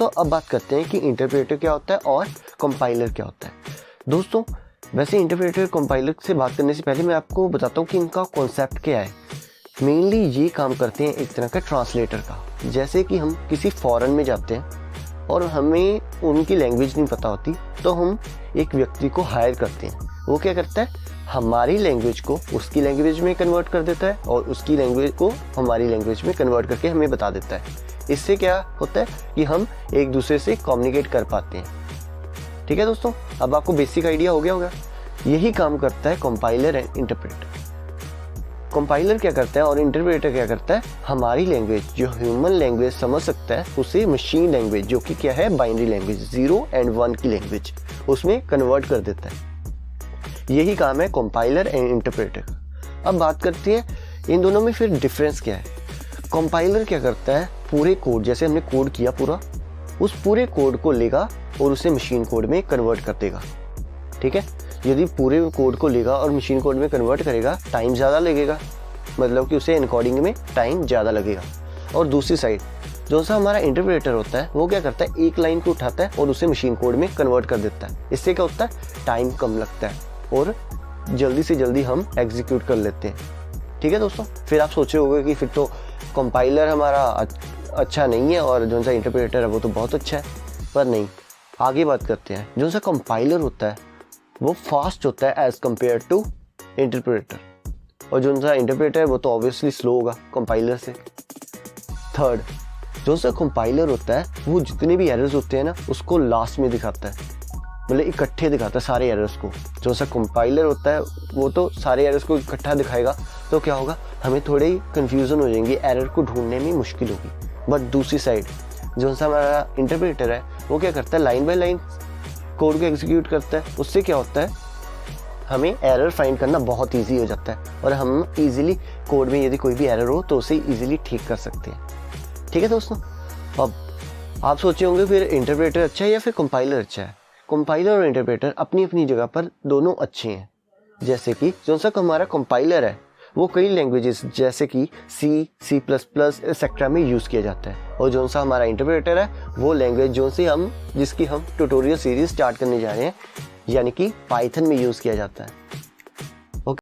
तो अब बात करते हैं कि इंटरप्रेटर क्या होता है और कंपाइलर क्या होता है। दोस्तों वैसे इंटरप्रेटर कंपाइलर से बात करने से पहले मैं आपको बताता हूँ कि इनका कॉन्सेप्ट क्या है। मेनली ये काम करते हैं एक तरह का ट्रांसलेटर का। जैसे कि हम किसी फॉरेन में जाते हैं और हमें उनकी लैंग्वेज नहीं पता होती, तो हम एक व्यक्ति को हायर करते हैं। वो क्या करता है, हमारी लैंग्वेज को उसकी लैंग्वेज में कन्वर्ट कर देता है और उसकी लैंग्वेज को हमारी लैंग्वेज में कन्वर्ट करके हमें बता देता है। इससे क्या होता है कि हम एक दूसरे से कम्युनिकेट कर पाते हैं। ठीक है दोस्तों, अब आपको बेसिक आइडिया हो गया होगा। यही काम करता है कंपाइलर एंड इंटरप्रेटर। कंपाइलर क्या करता है और इंटरप्रेटर क्या करता है, हमारी लैंग्वेज जो ह्यूमन लैंग्वेज समझ सकता है उसे मशीन लैंग्वेज, जो कि क्या है बाइनरी लैंग्वेज 0 और 1 की लैंग्वेज, उसमें कन्वर्ट कर देता है। यही काम है कंपाइलर एंड इंटरप्रेटर का। अब बात करते हैं इन दोनों में फिर डिफरेंस क्या है। कंपाइलर क्या करता है, पूरे कोड, जैसे हमने कोड किया पूरा, उस पूरे कोड को लेगा और उसे मशीन कोड में कन्वर्ट कर देगा। ठीक है, यदि पूरे कोड को लेगा और मशीन कोड में कन्वर्ट करेगा, टाइम ज़्यादा लगेगा, मतलब कि उसे एनकोडिंग में टाइम ज़्यादा लगेगा। और दूसरी साइड जो सा हमारा इंटरप्रेटर होता है, वो क्या करता है, एक लाइन को उठाता है और उसे मशीन कोड में कन्वर्ट कर देता है। इससे क्या होता है, टाइम कम लगता है और जल्दी से जल्दी हम एग्जीक्यूट कर लेते हैं। ठीक है दोस्तों, फिर आप सोचे होंगे कि फिर तो कंपाइलर हमारा अच्छा नहीं है और जो सा इंटरप्रेटर है वो तो बहुत अच्छा है, पर नहीं। आगे बात करते हैं, जो सा कंपाइलर होता है वो फास्ट होता है एज कम्पेयर टू इंटरप्रेटर, और जो सा इंटरप्रेटर है वो तो ऑब्वियसली स्लो होगा कंपाइलर से। थर्ड, जो सा कंपाइलर होता है वो जितने भी एरर्स होते हैं ना उसको लास्ट में दिखाता है, मतलब इकट्ठे दिखाता है सारे एरर्स को। जो सा कंपाइलर होता है वो तो सारे एरर्स को इकट्ठा दिखाएगा, तो क्या होगा, हमें थोड़ी कंफ्यूजन हो जाएंगी, एरर को ढूंढने में मुश्किल होगी। बट दूसरी साइड जो सा हमारा इंटरप्रेटर है वो क्या करता है, लाइन बाय लाइन कोड को एग्जीक्यूट करता है। उससे क्या होता है, हमें एरर फाइंड करना बहुत ईजी हो जाता है और हम इजीली कोड में यदि कोई भी एरर हो तो उसे इजीली ठीक कर सकते हैं। ठीक है दोस्तों, अब आप सोचे होंगे फिर इंटरप्रेटर अच्छा है या फिर कंपाइलर अच्छा है। कंपाइलर और इंटरप्रेटर अपनी अपनी जगह पर दोनों अच्छे हैं। जैसे कि जो सा हमारा कंपाइलर है वो कई लैंग्वेजेस जैसे कि C++ एक्सेट्रा में यूज़ किया जाता है, और जो सा हमारा इंटरप्रेटर है वो लैंग्वेज जिसकी हम ट्यूटोरियल सीरीज स्टार्ट करने जा रहे हैं, यानी कि पाइथन में यूज़ किया जाता है।